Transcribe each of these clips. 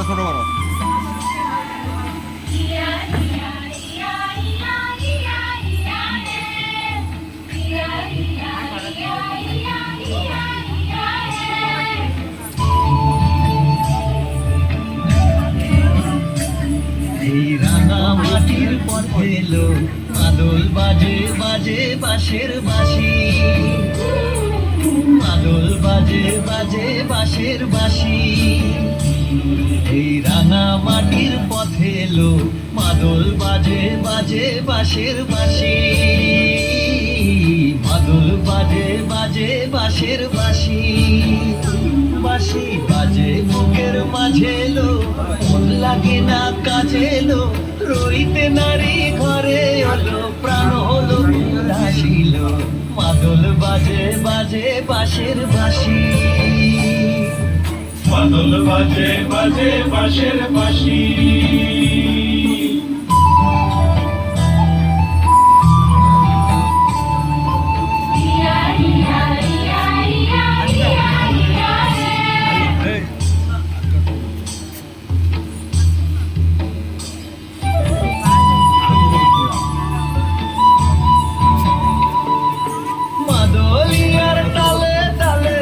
ছোট বড় এই রাঙা মাটির পথে এলো মাদল বাজে বাজে বাঁশের বাঁশি, মাদল বাজে বাজে বাঁশের বাঁশি। এই রাঙা মাটির পথে এলো মাদল বাজে বাজে বাঁশের বাঁশি, মাদল বাজে বাজে বাঁশের বাঁশি। বাঁশি বাজে বুকের মাঝে এলো, মন লাগে না কাজে এলো, রইতে নারী ঘরে হলো, প্রাণ হলো উদাসীল। মাদল বাজে বাজে বাঁশের বাঁশি, মাদল বাজে বাজে বাঁশের বাঁশি। মাদলিয়ার তালে তালে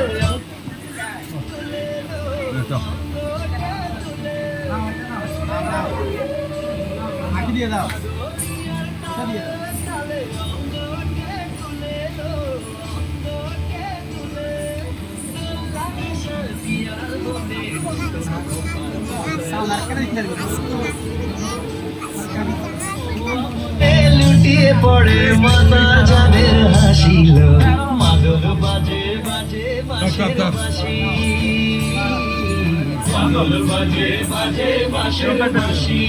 আঁকি দিয়ে দাও লুটিয়ে পড়ে মাতা যাদের হাসিল। মাদল বাজে বাজে বাঁশের বাঁশি, মাদল বাজে বাজে বাঁশের বাঁশি।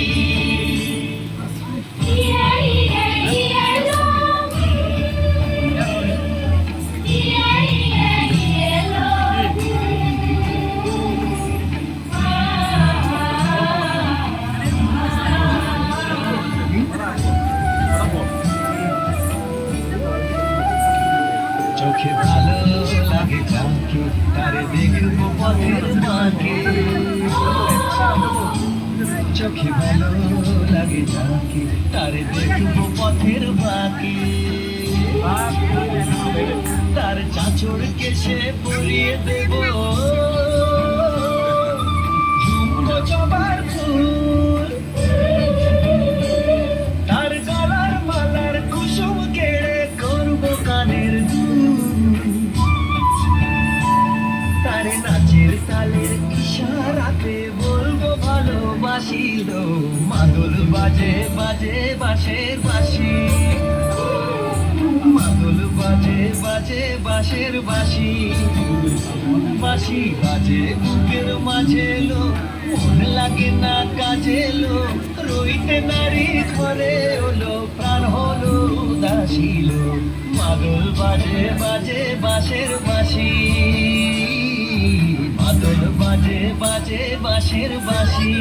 চোখে ভালো লাগে যাকে তারে দেখবো পথের বাঁকে, চোখে ভালো লাগে যাকে তারে দেখবো পথের বাঁকে। তার চাঁচড় কেশে পরিয়ে দেব ঝুমকো জবার ফুল, তার গলার মালার কুসুম কেড়ে করবো কানের দুল। তারে নাচের তালের ইশারাতে বলবো ভালোবাসিল। মাদল বাজে বাজে বাঁশের বাঁশি, মাদল বাজে বাজে বাঁশের বাঁশি। বাঁশি বাজে বুকের মাঝে এলো, মন লাগে না কাজে এলো, রইতে নারী ঘরে হলো, প্রাণ হলো উদাসীল। মাদল বাজে বাজে বাঁশের বাঁশি, মাদল বাজে বাজে বাঁশের বাঁশি।